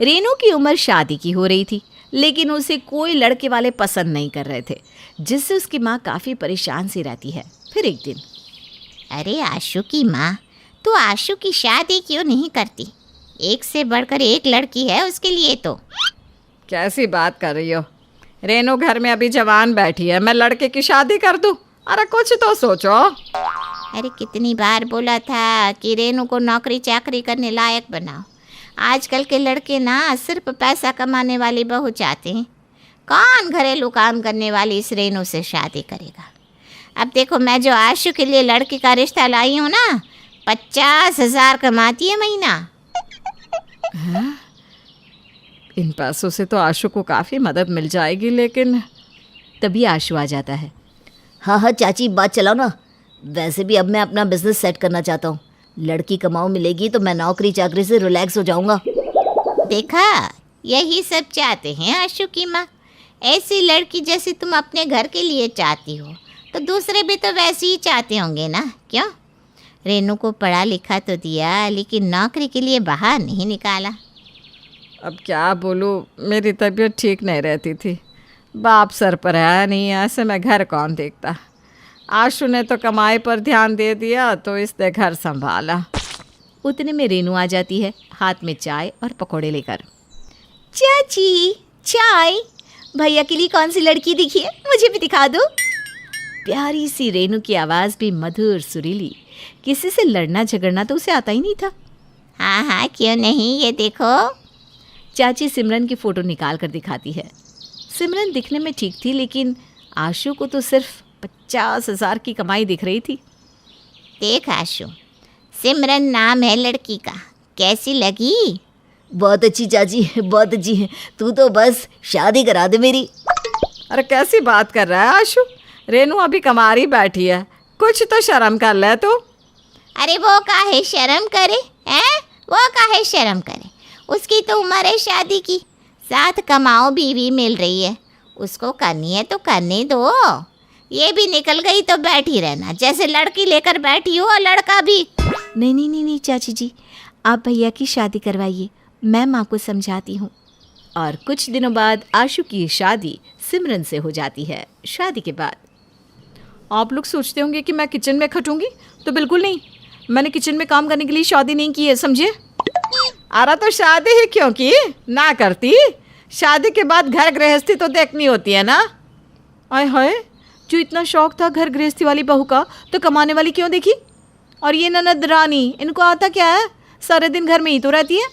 रेनू की उम्र शादी की हो रही थी, लेकिन उसे कोई लड़के वाले पसंद नहीं कर रहे थे, जिससे उसकी माँ काफ़ी परेशान सी रहती है। फिर एक दिन, अरे आशु की माँ, तू आशु की शादी क्यों नहीं करती? एक से बढ़कर एक लड़की है उसके लिए तो। कैसी बात कर रही हो? रेनू घर में अभी जवान बैठी है, मैं लड़के की शादी कर दूं? अरे कुछ तो सोचो। अरे कितनी बार बोला था कि रेनू को नौकरी चाकरी करने लायक बनाओ। आजकल के लड़के ना सिर्फ पैसा कमाने वाली बहू चाहते हैं। कौन घरेलू काम करने वाली इस रेनू से शादी करेगा? अब देखो, मैं जो आशु के लिए लड़की का रिश्ता लाई हूँ ना, 50,000 कमाती है महीना। इन पैसों से तो आशु को काफ़ी मदद मिल जाएगी, लेकिन तभी आशु आ जाता है। हाँ हाँ चाची, बात चलाओ ना। वैसे भी अब मैं अपना बिजनेस सेट करना चाहता हूँ। लड़की कमाऊ मिलेगी तो मैं नौकरी चाकरी से रिलैक्स हो जाऊँगा। देखा, यही सब चाहते हैं आशु की माँ। ऐसी लड़की जैसी तुम अपने घर के लिए चाहती हो तो दूसरे भी तो वैसे ही चाहते होंगे ना, क्यों? रेनू को पढ़ा लिखा तो दिया, लेकिन नौकरी के लिए बाहर नहीं निकाला। अब क्या बोलूँ, मेरी तबीयत ठीक नहीं रहती थी। बाप सर पर है नहीं, ऐसे में घर कौन देखता। आशु ने तो कमाई पर ध्यान दे दिया तो इसने घर संभाला। उतने में रेनू आ जाती है, हाथ में चाय और पकौड़े लेकर। चाची, चाय। भैया के लिए कौन सी लड़की दिखी है, मुझे भी दिखा दो। प्यारी सी रेनू की आवाज़ भी मधुर सुरीली। किसी से लड़ना झगड़ना तो उसे आता ही नहीं था। हाँ हाँ, क्यों नहीं, ये देखो। चाची सिमरन की फ़ोटो निकाल कर दिखाती है। सिमरन दिखने में ठीक थी, लेकिन आशु को तो सिर्फ 50,000 की कमाई दिख रही थी। देख आशु, सिमरन नाम है लड़की का, कैसी लगी? बहुत अच्छी चाची, बहुत अच्छी है। तू तो बस शादी करा दे मेरी। अरे कैसी बात कर रहा है आशु? रेनू अभी कमारी बैठी है, कुछ तो शर्म कर ले तू। अरे वो काहे शर्म करे हैं? वो काहे शर्म करे? उसकी तो उम्र है शादी की, साथ कमाओ बीवी मिल रही है, उसको करनी है तो करने दो। ये भी निकल गई तो बैठी रहना, जैसे लड़की लेकर बैठी हो और लड़का भी। नहीं नहीं नहीं नहीं चाची जी, आप भैया की शादी करवाइए, मैं माँ को समझाती हूँ। और कुछ दिनों बाद आशु की शादी सिमरन से हो जाती है। शादी के बाद आप लोग सोचते होंगे कि मैं किचन में खटूंगी, तो बिल्कुल नहीं। मैंने किचन में काम करने के लिए शादी नहीं की है, समझे? अरे तो शादी ही क्यों की ना करती? शादी के बाद घर गृहस्थी तो देखनी होती है ना। आय हाय, जो इतना शौक था घर गृहस्थी वाली बहू का, तो कमाने वाली क्यों देखी? और ये ननद रानी, इनको आता क्या है? सारे दिन घर में ही तो रहती है,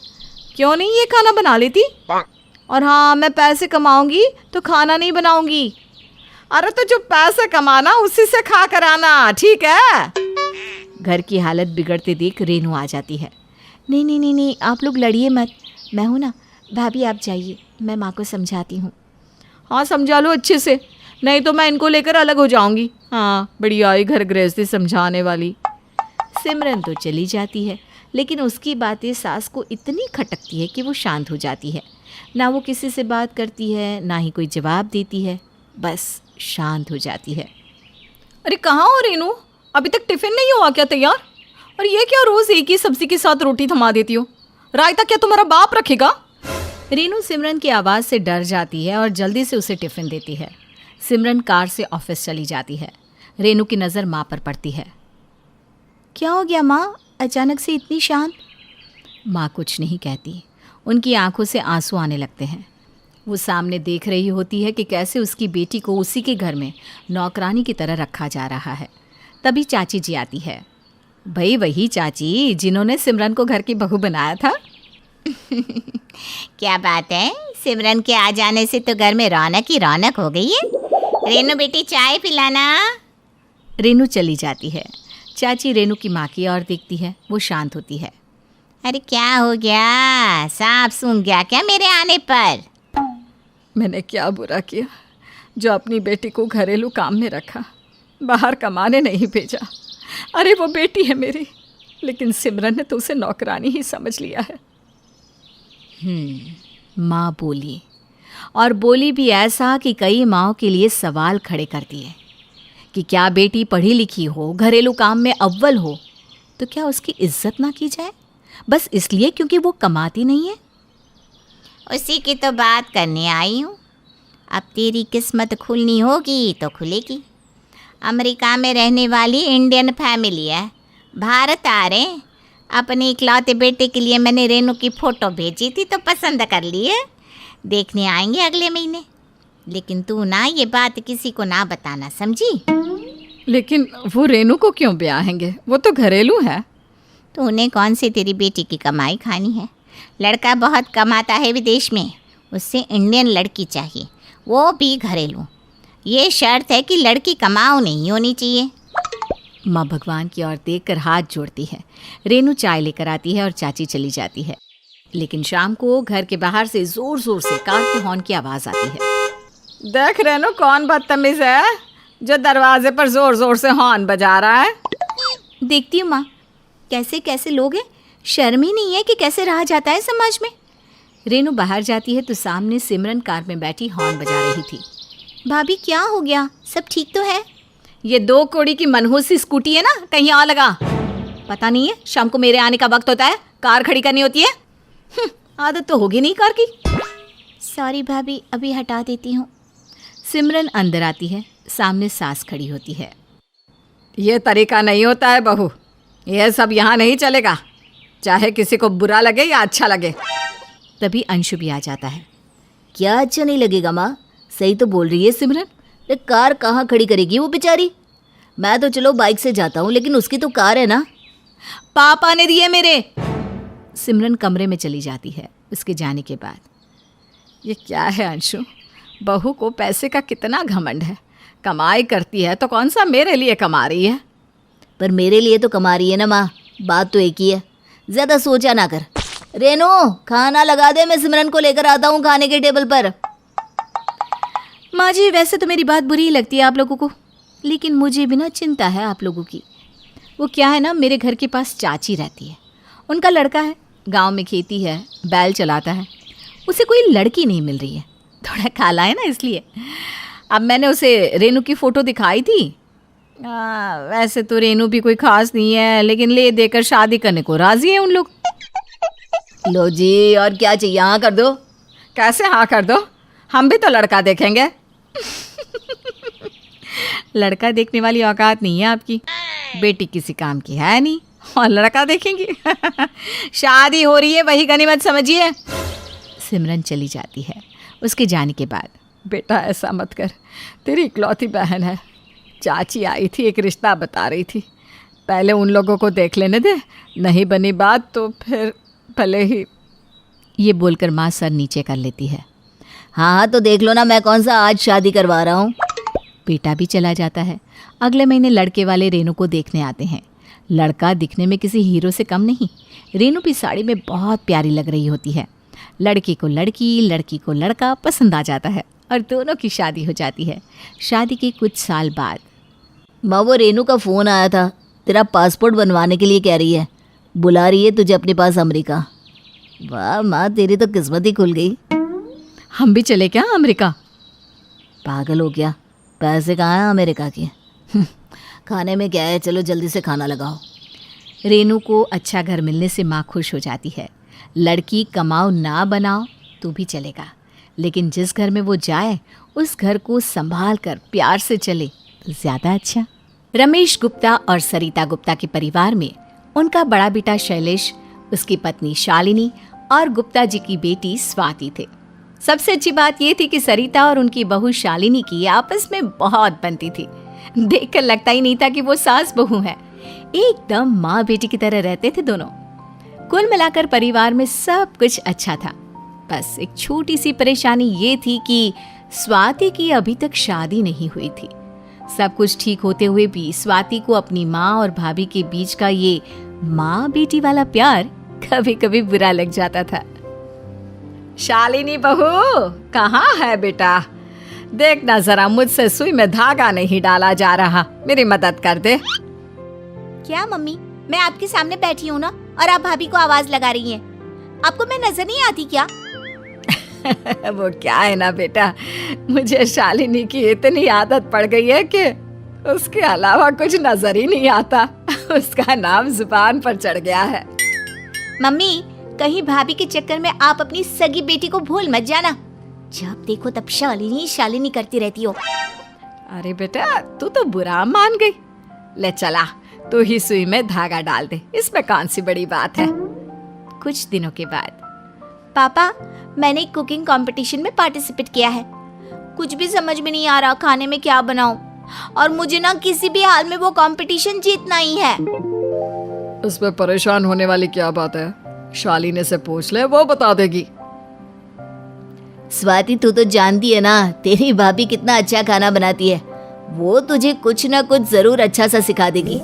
क्यों नहीं ये खाना बना लेती? और हाँ, मैं पैसे कमाऊंगी तो खाना नहीं बनाऊंगी। अरे तो जो पैसे कमाना उसी से खा कर आना, ठीक है? घर की हालत बिगड़ते देख रेनू आ जाती है। नहीं नहीं नहीं नहीं, आप लोग लड़िए मत, मैं हूँ ना। भाभी आप जाइए, मैं माँ को समझाती हूँ। हाँ समझा लो अच्छे से, नहीं तो मैं इनको लेकर अलग हो जाऊंगी। हाँ, बड़ी आई घर गृहस्थी समझाने वाली। सिमरन तो चली जाती है, लेकिन उसकी बातें सास को इतनी खटकती है कि वो शांत हो जाती है। ना वो किसी से बात करती है, ना ही कोई जवाब देती है, बस शांत हो जाती है। अरे कहाँ हो रेनू? अभी तक टिफिन नहीं हुआ क्या तैयार? और ये क्या रोज़ एक ही सब्जी के साथ रोटी थमा देती हो? रायता क्या तुम्हारा बाप रखेगा? रेनू सिमरन की आवाज़ से डर जाती है और जल्दी से उसे टिफ़िन देती है। सिमरन कार से ऑफिस चली जाती है। रेनू की नज़र माँ पर पड़ती है। क्या हो गया माँ, अचानक से इतनी शांत? माँ कुछ नहीं कहती, उनकी आंखों से आंसू आने लगते हैं। वो सामने देख रही होती है कि कैसे उसकी बेटी को उसी के घर में नौकरानी की तरह रखा जा रहा है। तभी चाची जी आती है। भाई वही चाची जिन्होंने सिमरन को घर की बहू बनाया था। क्या बात है, सिमरन के आ जाने से तो घर में रौनक ही रौनक हो गई है। रेनू बेटी चाय पिलाना। रेनू चली जाती है। चाची रेनू की माँ की ओर देखती है, वो शांत होती है। अरे क्या हो गया, सांप सूंघ गया क्या मेरे आने पर? मैंने क्या बुरा किया जो अपनी बेटी को घरेलू काम में रखा, बाहर कमाने नहीं भेजा? अरे वो बेटी है मेरी, लेकिन सिमरन ने तो उसे नौकरानी ही समझ लिया है। माँ बोली, और बोली भी ऐसा कि कई माँओं के लिए सवाल खड़े कर दिए कि क्या बेटी पढ़ी लिखी हो, घरेलू काम में अव्वल हो, तो क्या उसकी इज्जत ना की जाए, बस इसलिए क्योंकि वो कमाती नहीं है? उसी की तो बात करने आई हूँ। अब तेरी किस्मत खुलनी होगी तो खुलेगी। अमेरिका में रहने वाली इंडियन फैमिली है, भारत आ रहे हैं। अपने इकलौते बेटे के लिए मैंने रेनू की फ़ोटो भेजी थी तो पसंद कर ली है। देखने आएंगे अगले महीने। लेकिन तू ना ये बात किसी को ना बताना, समझी? लेकिन वो रेनू को क्यों ब्याहेंगे? वो तो घरेलू है। तो उन्हें कौन सी तेरी बेटी की कमाई खानी है? लड़का बहुत कमाता है विदेश में, उससे इंडियन लड़की चाहिए, वो भी घरेलू। ये शर्त है कि लड़की कमाऊ नहीं होनी चाहिए। माँ भगवान की ओर देखकर हाथ जोड़ती है। रेनू चाय लेकर आती है और चाची चली जाती है। लेकिन शाम को घर के बाहर से जोर जोर से कार के हॉर्न की आवाज़ आती है। देख रेनू, कौन बदतमीज है जो दरवाजे पर जोर जोर से हॉर्न बजा रहा है? देखती हूँ माँ, कैसे कैसे लोग हैं, शर्म ही नहीं है कि कैसे रहा जाता है समाज में। रेनू बाहर जाती है तो सामने सिमरन कार में बैठी हॉर्न बजा रही थी। भाभी क्या हो गया, सब ठीक तो है? ये 2 कौड़ी की मनहूस सी स्कूटी है ना, कहीं और लगा। पता नहीं है शाम को मेरे आने का वक्त होता है, कार खड़ी करनी होती है। आदत तो होगी नहीं कार की। सॉरी भाभी, अभी हटा देती हूँ। सिमरन अंदर आती है, सामने सास खड़ी होती है। ये तरीका नहीं होता है बहू, यह सब यहाँ नहीं चलेगा, चाहे किसी को बुरा लगे या अच्छा लगे। तभी अंशु भी आ जाता है। क्या अच्छा नहीं लगेगा माँ? सही तो बोल रही है सिमरन। ये कार कहाँ खड़ी करेगी वो बेचारी? मैं तो चलो बाइक से जाता हूँ, लेकिन उसकी तो कार है ना। पापा ने दिए मेरे। सिमरन कमरे में चली जाती है। उसके जाने के बाद ये क्या है अंशु, बहू को पैसे का कितना घमंड है। कमाई करती है तो कौन सा मेरे लिए कमा रही है? पर मेरे लिए तो कमा रही है ना माँ, बात तो एक ही है। ज़्यादा सोचा ना कर। रेनू, खाना लगा दे, मैं सिमरन को लेकर आता हूँ खाने के टेबल पर। माँ जी, वैसे तो मेरी बात बुरी ही लगती है आप लोगों को, लेकिन मुझे भी ना चिंता है आप लोगों की। वो क्या है ना, मेरे घर के पास चाची रहती है, उनका लड़का है, गांव में खेती है, बैल चलाता है। उसे कोई लड़की नहीं मिल रही है, थोड़ा काला है ना इसलिए। अब मैंने उसे रेनू की फ़ोटो दिखाई थी। वैसे तो रेनू भी कोई ख़ास नहीं है, लेकिन ले देकर शादी करने को राज़ी है उन लोग। लो जी, और क्या चाहिए? हाँ कर दो। कैसे हाँ कर दो? हम भी तो लड़का देखेंगे। लड़का देखने वाली औकात नहीं है आपकी। बेटी किसी काम की है नहीं और लड़का देखेंगी। शादी हो रही है, वही गनीमत समझिए। सिमरन चली जाती है। उसके जाने के बाद, बेटा ऐसा मत कर, तेरी इकलौती बहन है। चाची आई थी, एक रिश्ता बता रही थी, पहले उन लोगों को देख लेने दे, नहीं बनी बात तो फिर भले ही। ये बोलकर माँ सर नीचे कर लेती है। हाँ तो देख लो ना, मैं कौन सा आज शादी करवा रहा हूँ। बेटा भी चला जाता है। अगले महीने लड़के वाले रेनू को देखने आते हैं। लड़का दिखने में किसी हीरो से कम नहीं। रेनू भी साड़ी में बहुत प्यारी लग रही होती है। लड़के को लड़की, लड़की को लड़का पसंद आ जाता है और दोनों की शादी हो जाती है। शादी के कुछ साल बाद माँ, वो रेनू का फ़ोन आया था, तेरा पासपोर्ट बनवाने के लिए कह रही है, बुला रही है तुझे अपने पास अमेरिका। वाह माँ, तेरी तो किस्मत ही खुल गई। हम भी चले क्या अमेरिका? पागल हो गया, पैसे कहाँ हैं अमेरिका के? खाने में क्या है, चलो जल्दी से खाना लगाओ। रेनू को अच्छा घर मिलने से माँ खुश हो जाती है। लड़की कमाओ ना बनाओ तो भी चलेगा, लेकिन जिस घर में वो जाए उस घर को संभाल कर प्यार से चले तो ज़्यादा अच्छा। रमेश गुप्ता और सरिता गुप्ता के परिवार में उनका बड़ा बेटा शैलेश, उसकी पत्नी शालिनी और गुप्ता जी की बेटी स्वाति थे। सबसे अच्छी बात ये थी कि सरिता और उनकी बहू शालिनी की आपस में बहुत बनती थी। देखकर लगता ही नहीं था कि वो सास बहू हैं। एकदम माँ बेटी की तरह रहते थे दोनों। कुल मिलाकर परिवार में सब कुछ अच्छा था। बस एक छोटी सी परेशानी ये थी कि स्वाति की अभी तक शादी नहीं हुई थी। सब कुछ ठीक होते हुए भी स्वाति को अपनी माँ और भाभी के बीच का ये माँ बेटी वाला प्यार कभी कभी बुरा लग जाता था। शालिनी बहू, कहाँ है बेटा? देखना जरा, मुझसे सुई में धागा नहीं डाला जा रहा, मेरी मदद कर दे। क्या मम्मी, मैं आपके सामने बैठी हूँ ना, और आप भाभी को आवाज लगा रही हैं। आपको मैं नजर नहीं आती क्या? वो क्या है ना बेटा, मुझे शालिनी की इतनी आदत पड़ गई है कि उसके अलावा कुछ नजर ही नहीं आता। उसका नाम जुबान पर चढ़ गया है। मम्मी, कहीं भाभी के चक्कर में आप अपनी सगी बेटी को भूल मत जाना। जब देखो तब शालिनी शालिनी करती रहती हो। अरे बेटा तू तो बुरा मान गई। ले चला, तू ही सुई में धागा डाल दे, इसमें कौन सी बड़ी बात है। कुछ दिनों के बाद पापा, मैंने एक कुकिंग कंपटीशन में पार्टिसिपेट किया है। कुछ भी समझ में नहीं आ रहा खाने में क्या बनाऊं, और मुझे ना किसी भी हाल में वो कंपटीशन जीतना ही है। इसमें परेशान होने वाली क्या बात है, शालिनी से पूछ ले, वो बता देगी। स्वाति तू तो जानती है ना तेरी भाभी कितना अच्छा खाना बनाती है, वो तुझे कुछ ना कुछ जरूर अच्छा सा सिखा देगी।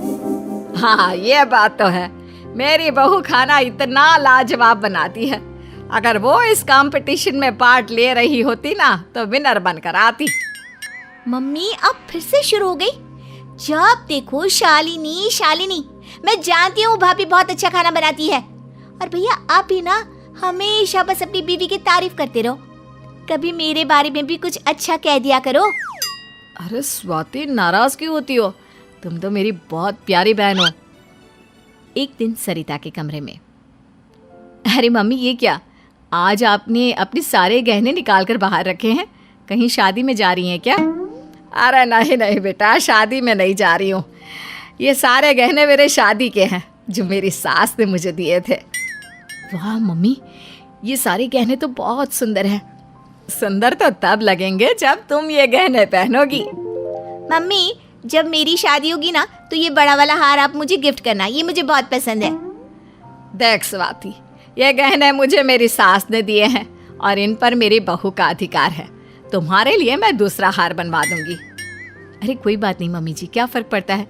हाँ ये बात तो है, मेरी बहू खाना इतना लाजवाब बनाती है। अगर वो इस कंपटीशन में पार्ट ले रही होती ना तो विनर बनकर आती। मम्मी अब फिर से शुरू हो गई। जब देखो शालिनी शालिनी। मैं जानती हूँ भाभी बहुत अच्छा खाना बनाती है, और भैया आप भी ना हमेशा बस अपनी बीवी की तारीफ करते रहो। कभी मेरे बारे में भी कुछ अच्छा कह दिया करो। अरे स्वाति नाराज क्यों होती हो, तुम तो मेरी बहुत प्यारी बहन हो। एक दिन सरिता के कमरे में, अरे मम्मी ये क्या, आज आपने अपने सारे गहने निकाल कर बाहर रखे हैं, कहीं शादी में जा रही हैं क्या? अरे नहीं नहीं बेटा, शादी में नहीं जा रही हूँ। ये सारे गहने मेरे शादी के हैं जो मेरी सास ने मुझे दिए थे। वाह मम्मी, ये सारे गहने तो बहुत सुंदर हैं। सुंदर तो तब लगेंगे जब तुम ये गहने पहनोगी। मम्मी जब मेरी शादी होगी ना तो ये बड़ा वाला हार आप मुझे गिफ्ट करना, ये मुझे बहुत पसंद है। देख स्वाति, ये गहने मुझे मेरी सास ने दिए हैं और इन पर मेरी बहू का अधिकार है। तुम्हारे लिए मैं दूसरा हार बनवा दूंगी। अरे कोई बात नहीं मम्मी जी, क्या फर्क पड़ता है।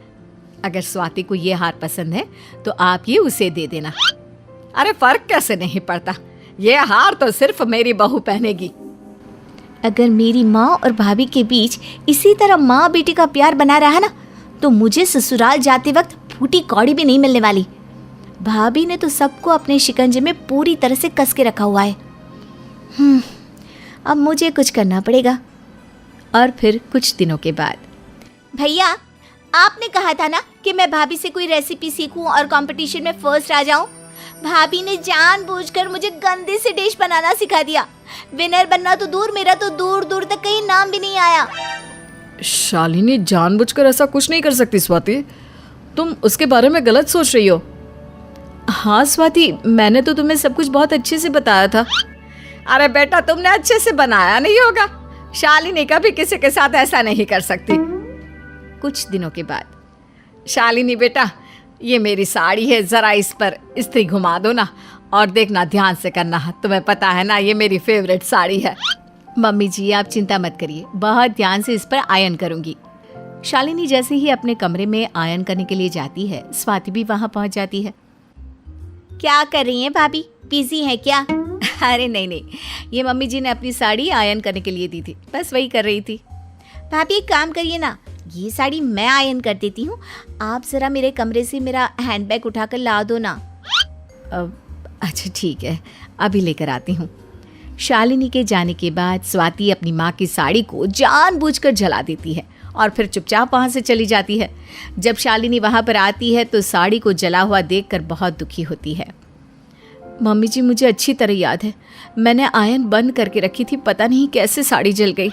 अगर स्वाति को ये हार पसंद है तो आप ये उसे दे देना। अरे फर्क कैसे नहीं पड़ता, ये हार तो सिर्फ मेरी बहू पहनेगी। अगर मेरी माँ और भाभी के बीच इसी तरह माँ बेटी का प्यार बना रहा ना तो मुझे ससुराल जाते वक्त फूटी कौड़ी भी नहीं मिलने वाली। भाभी ने तो सबको अपने शिकंजे में पूरी तरह से कस के रखा हुआ है। अब मुझे कुछ करना पड़ेगा। और फिर कुछ दिनों के बाद, भैया आपने कहा था ना कि मैं भाभी से कोई रेसिपी सीखूं और कंपटीशन में फर्स्ट आ जाऊं। भाभी ने जानबूझकर मुझे गंदे से डिश बनाना सिखा दिया। विनर बनना तो दूर, मेरा तो दूर दूर तक कहीं नाम भी नहीं आया। शालिनी जानबूझकर ऐसा कुछ नहीं कर सकती स्वाति, तुम उसके बारे में गलत सोच रही हो। हाँ स्वाति, मैंने तो तुम्हें सब कुछ बहुत अच्छे से बताया था। अरे बेटा तुमने अच्छे से बनाया नहीं होगा, शालिनी कभी किसी के साथ ऐसा नहीं कर सकती। कुछ दिनों के बाद, शालिनी बेटा ये मेरी साड़ी है, जरा इस पर इस्त्री घुमा दो ना, और देखना ध्यान से करना, तुम्हें पता है ना ये मेरी फेवरेट साड़ी है। मम्मी जी आप चिंता मत करिए, बहुत ध्यान से इस पर आयन करूंगी। शालिनी जैसे ही अपने कमरे में आयन करने के लिए जाती है, स्वाति भी वहां पहुंच जाती है। क्या कर रही हैं भाभी, बिजी है क्या? अरे नहीं नहीं, ये मम्मी जी ने अपनी साड़ी आयन करने के लिए दी थी, बस वही कर रही थी। भाभी एक काम करिए ना, ये साड़ी मैं आयन कर देती हूँ, आप ज़रा मेरे कमरे से मेरा हैंडबैग उठाकर ला दो ना। अच्छा ठीक है, अभी लेकर आती हूँ। शालिनी के जाने के बाद स्वाति अपनी माँ की साड़ी को जानबूझकर जला देती है और फिर चुपचाप वहाँ से चली जाती है। जब शालिनी वहाँ पर आती है तो साड़ी को जला हुआ देखकर बहुत दुखी होती है। मम्मी जी मुझे अच्छी तरह याद है, मैंने आयन बंद करके रखी थी, पता नहीं कैसे साड़ी जल गई।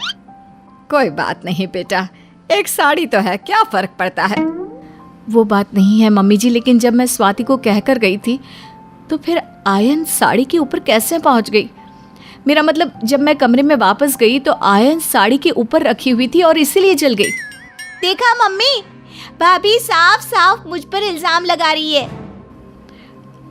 कोई बात नहीं बेटा, एक साड़ी तो है, क्या फर्क पड़ता है। वो बात नहीं है मम्मी जी, लेकिन जब मैं स्वाति को कहकर गई थी तो फिर आयन साड़ी के ऊपर कैसे पहुंच गई। मेरा मतलब जब मैं कमरे में वापस गई तो आयन साड़ी के ऊपर रखी हुई थी और इसीलिए जल गई। देखा मम्मी, भाभी साफ साफ मुझ पर इल्जाम लगा रही है।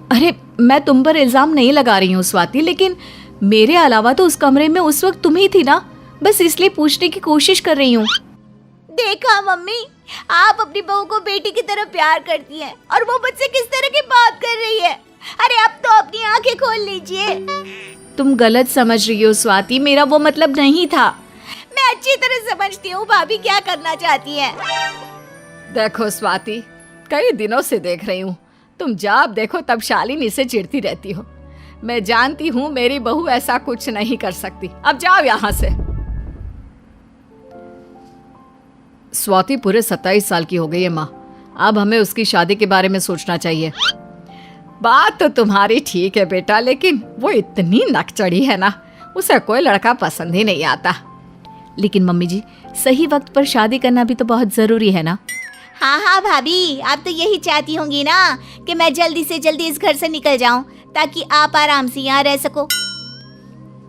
अरे मैं तुम पर इल्जाम नहीं लगा रही हूँ स्वाति, लेकिन मेरे अलावा तो उस कमरे में उस वक्त तुम ही थी ना, बस इसलिए पूछने की कोशिश कर रही हूँ। देखा मम्मी, आप अपनी बहू को बेटी की तरह प्यार करती हैं और वो मुझसे किस तरह की बात कर रही है। अरे अब तो अपनी आंखें खोल लीजिए। तुम गलत समझ रही हो स्वाति, मेरा वो मतलब नहीं था। मैं अच्छी तरह समझती हूँ भाभी क्या करना चाहती है। देखो स्वाति, कई दिनों से देख रही हूँ, तुम जब देखो तब शालिनी से चिढ़ती रहती हो। मैं जानती हूँ मेरी बहू ऐसा कुछ नहीं कर सकती, अब जाओ यहाँ से। स्वाति पूरे 27 साल की हो गई है माँ, अब हमें उसकी शादी के बारे में सोचना चाहिए। बात तो तुम्हारी ठीक है बेटा, लेकिन वो इतनी नकचड़ी है ना, उसे कोई लड़का पसंद ही नहीं आता। लेकिन मम्मी जी, सही वक्त पर शादी करना भी तो बहुत ज़रूरी है ना। हाँ हाँ भाभी, आप तो यही चाहती होंगी ना कि मैं जल्दी से जल्दी इस घर से निकल जाऊं ताकि आप आराम से यहाँ रह सको।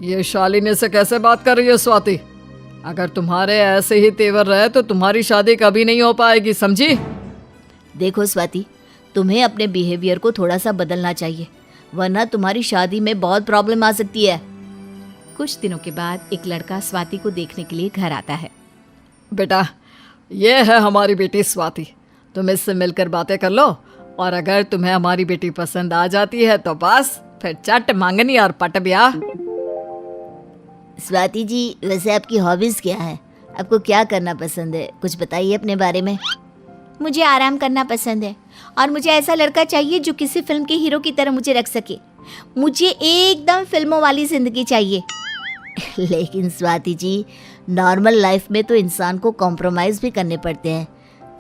ये शालिनी से कैसे बात कर रही है स्वाति? अगर तुम्हारे ऐसे ही तेवर रहे तो तुम्हारी शादी कभी नहीं हो पाएगी, समझी? देखो स्वाति, तुम्हें अपने बिहेवियर को थोड़ा सा बदलना चाहिए, वरना तुम्हारी शादी में बहुत प्रॉब्लम आ सकती है। कुछ दिनों के बाद एक लड़का स्वाति को देखने के लिए घर आता है। बेटा, ये है हमारी बेटी स्वाति, तुम इससे मिलकर बातें कर लो, और अगर तुम्हें हमारी बेटी पसंद आ जाती है तो बस फिर चट मांगनी और पट ब्याह। स्वाति जी, वैसे आपकी हॉबीज क्या है? आपको क्या करना पसंद है? कुछ बताइए अपने बारे में। मुझे आराम करना पसंद है और मुझे ऐसा लड़का चाहिए जो किसी फिल्म के हीरो की तरह मुझे रख सके। मुझे एकदम फिल्मों वाली जिंदगी चाहिए। लेकिन स्वाति जी, नॉर्मल लाइफ में तो इंसान को कॉम्प्रोमाइज़ भी करने पड़ते हैं,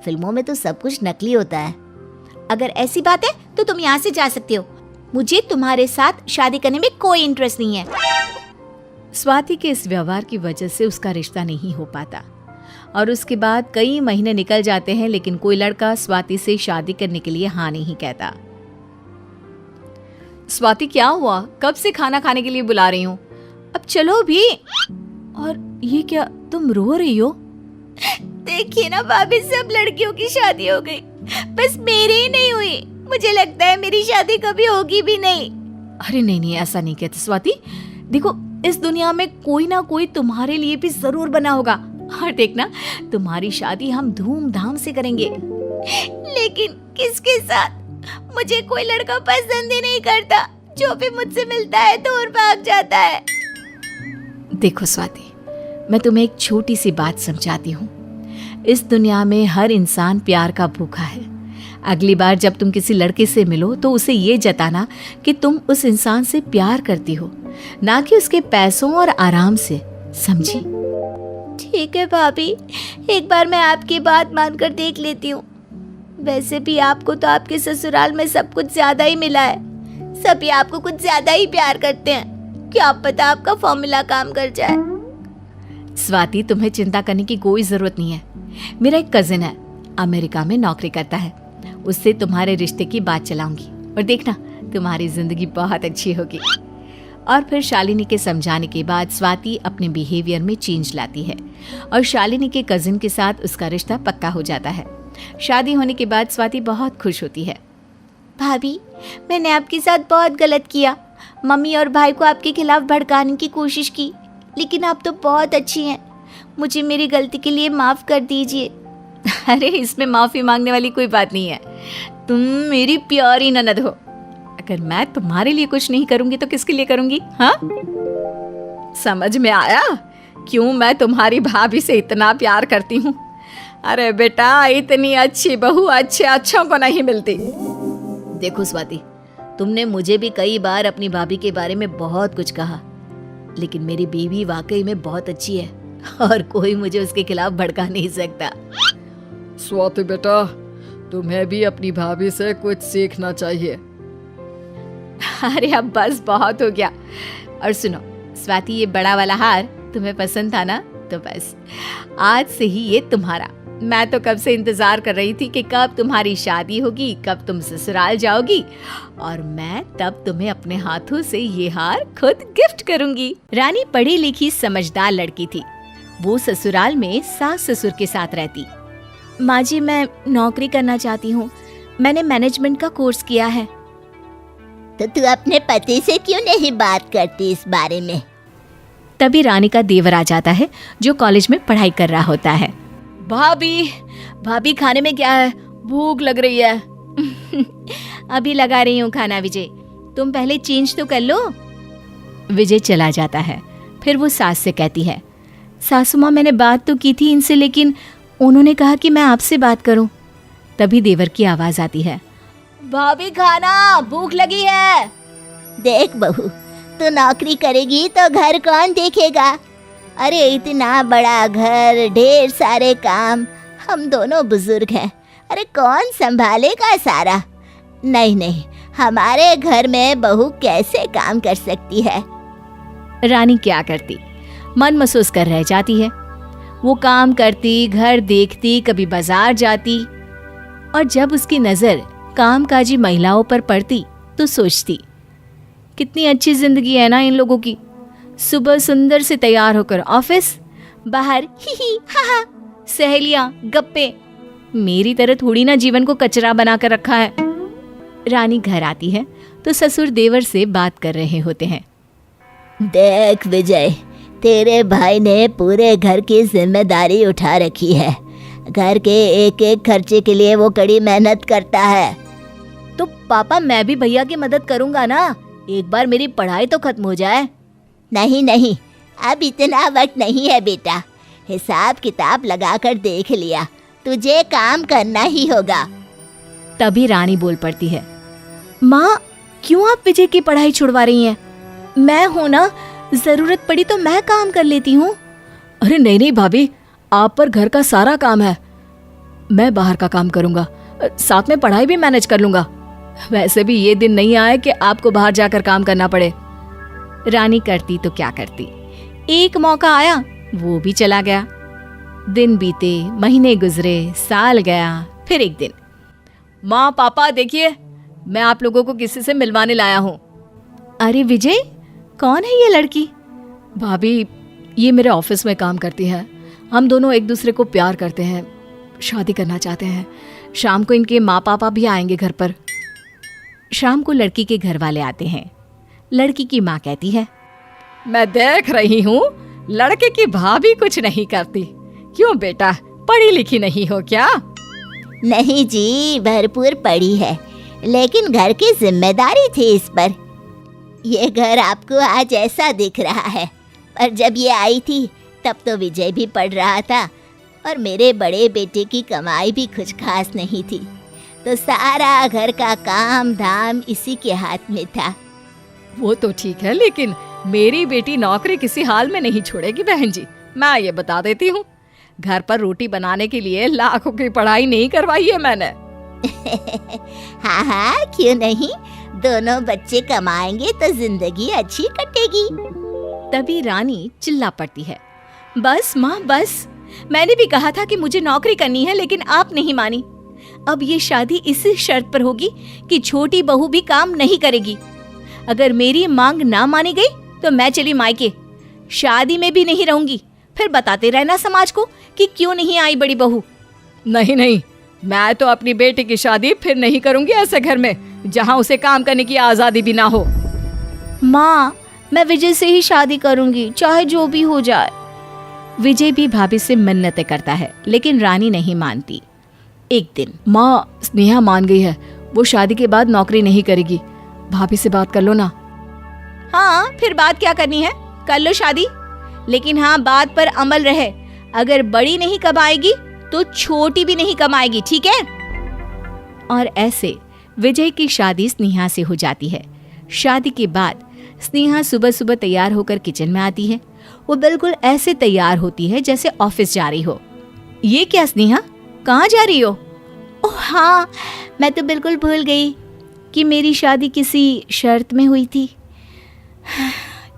फिल्मों में तो सब कुछ नकली होता है। अगर ऐसी बात है तो तुम यहाँ से जा सकते हो। मुझे तुम्हारे साथ शादी करने में कोई इंटरेस्ट नहीं है। स्वाति के इस व्यवहार की वजह से उसका रिश्ता नहीं हो पाता और उसके बाद कई महीने निकल जाते हैं, लेकिन कोई लड़का स्वाति से शादी करने के लिए हाँ नहीं कहता। स्वाति, क्या हुआ? कब से खाना खाने के लिए बुला रही हूँ, अब चलो भी। और ये क्या, तुम रो रही हो? देखिए ना भाभी, सब लड़कियों की शादी हो गई, बस मेरी ही नहीं हुई। मुझे लगता है मेरी शादी कभी होगी भी नहीं। अरे नहीं नहीं, ऐसा नहीं कहते स्वाति। देखो, इस दुनिया में कोई ना कोई तुम्हारे लिए भी जरूर बना होगा, और देखना, तुम्हारी शादी हम धूमधाम से करेंगे। लेकिन किसके साथ? मुझे कोई लड़का पसंद ही नहीं करता, जो भी मुझसे मिलता है दूर भाग जाता है। देखो स्वाति, मैं तुम्हें एक छोटी सी बात समझाती हूँ। इस दुनिया में हर इंसान प्यार का भूखा है। अगली बार जब तुम किसी लड़के से मिलो तो उसे ये जताना कि तुम उस इंसान से प्यार करती हो, ना कि उसके पैसों और आराम से, समझी? ठीक है भाभी, एक बार मैं आपकी बात मानकर देख लेती हूँ। वैसे भी आपको तो आपके ससुराल में सब कुछ ज्यादा ही मिला है, सभी आपको कुछ ज्यादा ही प्यार करते हैं। क्या पता आपका फॉर्मूला काम कर जाए। स्वाति, तुम्हें चिंता करने की कोई जरूरत नहीं है। मेरा एक कजिन है, अमेरिका में नौकरी करता है, उससे तुम्हारे रिश्ते की बात चलाऊंगी और देखना, तुम्हारी जिंदगी बहुत अच्छी होगी। और फिर शालिनी के समझाने के बाद स्वाति अपने बिहेवियर में चेंज लाती है और शालिनी के कजिन के साथ उसका रिश्ता पक्का हो जाता है। शादी होने के बाद स्वाति बहुत खुश होती है। भाभी, मैंने आपके साथ बहुत गलत किया। मम्मी और भाई को आपके खिलाफ भड़काने की कोशिश की, लेकिन आप तो बहुत अच्छी हैं। मुझे मेरी गलती के लिए माफ़ कर दीजिए। अरे, इसमें माफ़ी मांगने वाली कोई बात नहीं है। तुम मेरी प्यारी ननद हो। अगर मैं तुम्हारे लिए कुछ नहीं करूंगी तो किसके लिए करूंगी? हाँ, समझ में आया क्यों मैं तुम्हारी भाभी से इतना प्यार करती हूँ? अरे बेटा, इतनी अच्छी बहू अच्छों को नहीं मिलती। देखो स्वाति, तुमने मुझे भी कई बार अपनी भाभी के बारे में बहुत कुछ कहा, लेकिन मेरी बीवी वाकई में बहुत अच्छी है और कोई मुझे उसके खिलाफ भड़का नहीं सकता। स्वाति बेटा, तुम्हें भी अपनी भाभी से कुछ सीखना चाहिए। अरे अब बस बहुत हो गया। और सुनो स्वाति, ये बड़ा वाला हार तुम्हें पसंद था ना, तो बस आज से ही ये तुम्हारा। मैं तो कब से इंतजार कर रही थी कि कब तुम्हारी शादी होगी, कब तुम ससुराल जाओगी, और मैं तब तुम्हें अपने हाथों से ये हार खुद गिफ्ट करूंगी। रानी पढ़ी लिखी समझदार लड़की थी। वो ससुराल में सास ससुर के साथ रहती। माँ जी, मैं नौकरी करना चाहती हूँ। मैंने मैनेजमेंट का कोर्स किया है। तो तू अपने पति से क्यों नहीं बात करती इस बारे में? तभी रानी का देवर आ जाता है, जो कॉलेज में पढ़ाई कर रहा होता है। भाभी खाने में क्या है? भूख लग रही है। अभी लगा रही हूँ खाना। विजय, तुम पहले चेंज तो कर लो। विजय चला जाता है। फिर वो सास से कहती है, सासू माँ, मैंने बात तो की थी इनसे, लेकिन उन्होंने कहा कि मैं आपसे बात करूं। तभी देवर की आवाज आती है, भाभी खाना, भूख लगी है। देख बहू, तू नौकरी करेगी तो घर कौन देखेगा? अरे इतना बड़ा घर, ढेर सारे काम, हम दोनों बुजुर्ग हैं, अरे कौन संभालेगा सारा? नहीं नहीं, हमारे घर में बहू कैसे काम कर सकती है। रानी क्या करती, मन महसूस कर रह जाती है। वो काम करती, घर देखती, कभी बाजार जाती, और जब उसकी नज़र कामकाजी महिलाओं पर पड़ती तो सोचती, कितनी अच्छी जिंदगी है ना इन लोगों की। सुबह सुंदर से तैयार होकर ऑफिस, बाहर ही हा हा, सहेलियां, गप्पे। मेरी तरह थोड़ी ना जीवन को कचरा बना कर रखा है। रानी घर आती है तो ससुर देवर से बात कर रहे होते हैं। देख विजय, तेरे भाई ने पूरे घर की जिम्मेदारी उठा रखी है। घर के एक एक खर्चे के लिए वो कड़ी मेहनत करता है। तो पापा मैं भी भैया की मदद करूंगा ना, एक बार मेरी पढ़ाई तो खत्म हो जाए। नहीं नहीं, अब इतना वक्त नहीं है बेटा। हिसाब किताब लगाकर देख लिया, तुझे काम करना ही होगा। तभी रानी बोल पड़ती है, माँ क्यों आप विजय की पढ़ाई छुड़वा रही हैं? मैं हूं ना, जरूरत पड़ी तो मैं काम कर लेती हूँ। अरे नहीं नहीं भाभी, आप पर घर का सारा काम है, मैं बाहर का काम करूंगा, साथ में पढ़ाई भी मैनेज कर लूंगा। वैसे भी ये दिन नहीं आए कि आपको बाहर जाकर काम करना पड़े। रानी करती तो क्या करती, एक मौका आया वो भी चला गया। दिन बीते, महीने गुजरे, साल गया, फिर एक दिन, माँ पापा देखिए, मैं आप लोगों को किसी से मिलवाने लाया हूँ। अरे विजय, कौन है ये लड़की? भाभी, ये मेरे ऑफिस में काम करती है। हम दोनों एक दूसरे को प्यार करते हैं, शादी करना चाहते हैं। शाम को इनके माँ पापा भी आएंगे घर पर। शाम को लड़की के घर वाले आते हैं। लड़की की माँ कहती है, मैं देख रही हूँ लड़के की भाभी कुछ नहीं करती। क्यों बेटा, पढ़ी लिखी नहीं हो क्या? नहीं जी, भरपूर पड़ी है, लेकिन घर की जिम्मेदारी थी इस पर। ये घर आपको आज ऐसा दिख रहा है, पर जब ये आई थी तब तो विजय भी पढ़ रहा था और मेरे बड़े बेटे की कमाई भी कुछ खास नहीं थी, तो सारा घर का काम धाम इसी के हाथ में था। वो तो ठीक है, लेकिन मेरी बेटी नौकरी किसी हाल में नहीं छोड़ेगी बहन जी। मैं ये बता देती हूँ, घर पर रोटी बनाने के लिए लाखों की पढ़ाई नहीं करवाई है मैंने। हाँ हाँ, क्यों नहीं, दोनों बच्चे कमाएंगे तो जिंदगी अच्छी कटेगी। तभी रानी चिल्ला पड़ती है, बस माँ बस, मैंने भी कहा था कि मुझे नौकरी करनी है, लेकिन आप नहीं मानी। अब ये शादी इसी शर्त पर होगी कि छोटी बहू भी काम नहीं करेगी। अगर मेरी मांग ना मानी गई तो मैं चली मायके, शादी में भी नहीं रहूंगी। फिर बताते रहना समाज को कि क्यों नहीं आई बड़ी बहू। नहीं नहीं, मैं तो अपनी बेटी की शादी फिर नहीं करूंगी ऐसे घर में जहाँ उसे काम करने की आजादी भी ना हो। माँ, मैं विजय से ही शादी करूंगी, चाहे जो भी हो जाए। विजय भी भाभी से मन्नतें करता है, लेकिन रानी नहीं मानती। एक दिन, माँ स्नेहा मान गई है, वो शादी के बाद नौकरी नहीं करेगी। भाभी से बात कर लो ना। हाँ, फिर बात क्या करनी है, कर लो शादी, लेकिन हाँ बात पर अमल रहे। अगर बड़ी नहीं कमाएगी तो छोटी भी नहीं कमाएगी, ठीक है? और ऐसे विजय की शादी स्नेहा से हो जाती है। शादी के बाद स्नेहा सुबह सुबह तैयार होकर किचन में आती है। वो बिल्कुल ऐसे तैयार होती है जैसे ऑफिस जा रही हो। ये क्या स्नेहा, कहाँ जा रही हो? ओह हाँ, मैं तो बिल्कुल भूल गई कि मेरी शादी किसी शर्त में हुई थी।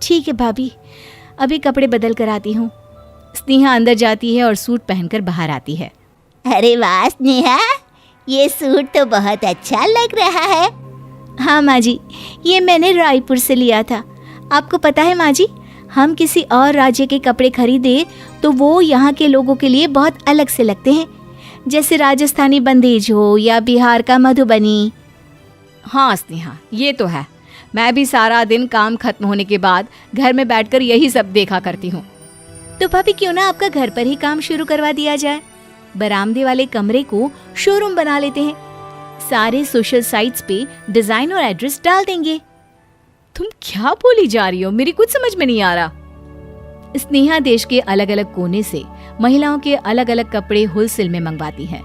ठीक है भाभी, अभी कपड़े बदल कर आती हूँ। स्नेहा अंदर जाती है और सूट पहनकर बाहर आती है। अरे वाह स्नेहा, ये सूट तो बहुत अच्छा लग रहा है। हाँ माँ जी, ये मैंने रायपुर से लिया था। आपको पता है माँ जी, हम किसी और राज्य के कपड़े खरीदे तो वो यहाँ के लोगों के लिए बहुत अलग से लगते हैं, जैसे राजस्थानी बंदेज हो या बिहार का मधुबनी। हाँ स्नेहा, ये तो है। मैं भी सारा दिन काम खत्म होने के बाद घर में बैठकर यही सब देखा करती हूँ। तो भाभी क्यों ना आपका घर पर ही काम शुरू करवा दिया जाए। बरामदे वाले कमरे को शोरूम बना लेते हैं। सारे सोशल साइट्स पे डिजाइन और एड्रेस डाल देंगे। तुम क्या बोली जा रही हो, मेरी कुछ समझ में नहीं आ रहा। स्नेहा देश के अलग अलग कोने से महिलाओं के अलग अलग कपड़े होलसेल में मंगवाती है।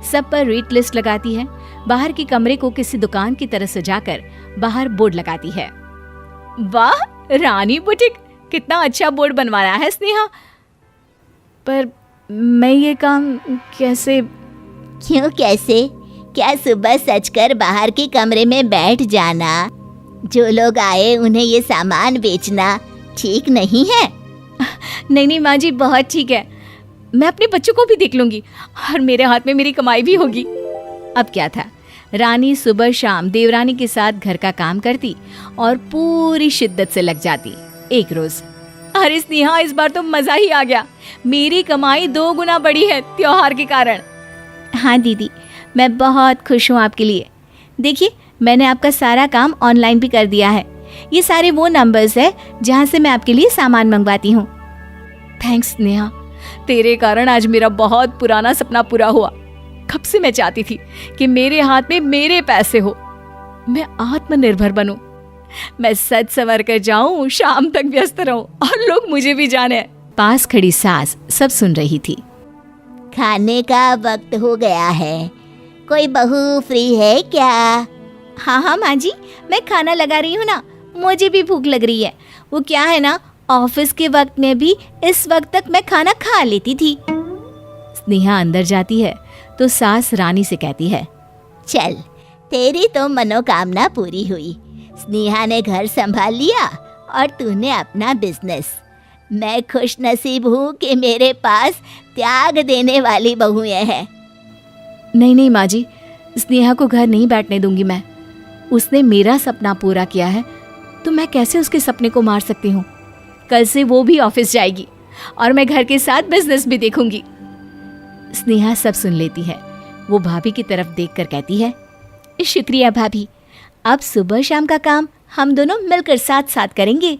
सब पर रेट लिस्ट लगाती है। बाहर के कमरे को किसी दुकान की तरह सजाकर बाहर बोर्ड लगाती है। वाह, रानी बुटीक, कितना अच्छा बोर्ड बनवाया है स्नेहा। पर मैं ये काम कैसे? क्यों कैसे? क्या सुबह सचकर बाहर के कमरे में बैठ जाना, जो लोग आए उन्हें ये सामान बेचना ठीक नहीं है? नहीं नहीं माँ जी, बहुत ठीक है। मैं अपने बच्चों को भी देख लूंगी और मेरे हाथ में मेरी कमाई भी होगी। अब क्या था, रानी सुबह शाम देवरानी के साथ घर का काम करती और पूरी शिद्दत से लग जाती। एक रोज, अरे स्नेहा, इस बार तो मजा ही आ गया। मेरी कमाई 2 गुना बढ़ी है त्योहार के कारण। हाँ दीदी, मैं बहुत खुश हूँ आपके लिए। देखिए, मैंने आपका सारा काम ऑनलाइन भी कर दिया है। ये सारे वो नंबर्स है जहाँ से मैं आपके लिए सामान मंगवाती हूँ। थैंक्स स्नेहा, तेरे कारण आज मेरा बहुत पुराना सपना पूरा हुआ। कब से मैं चाहती थी कि मेरे हाथ में मेरे पैसे हो, मैं आत्मनिर्भर बनूं, मैं सज संवर कर जाऊं, शाम तक व्यस्त रहूं और लोग मुझे भी जाने। पास खड़ी सास सब सुन रही थी। खाने का वक्त हो गया है, कोई बहू फ्री है क्या? हाँ हाँ माँ जी, मैं खाना लगा रही हूँ ना, मुझे भी भूख लग रही है। वो क्या है ना, ऑफिस के वक्त में भी इस वक्त तक मैं खाना खा लेती थी। स्नेहा अंदर जाती है तो सास रानी से कहती है, चल, तेरी तो मनोकामना पूरी हुई। स्नेहा ने घर संभाल लिया और तूने अपना बिजनेस। मैं खुश नसीब हूँ कि मेरे पास त्याग देने वाली बहुएं हैं। नहीं नहीं माँ जी, स्नेहा को घर नहीं बैठने दूंगी मैं। उसने मेरा सपना पूरा किया है तो मैं कैसे उसके सपने को मार सकती हूँ। कल से वो भी ऑफिस जाएगी और मैं घर के साथ बिजनेस भी देखूंगी। स्नेहा सब सुन लेती है। वो भाभी की तरफ देखकर कहती है, शुक्रिया भाभी, अब सुबह शाम का काम हम दोनों मिलकर साथ साथ करेंगे।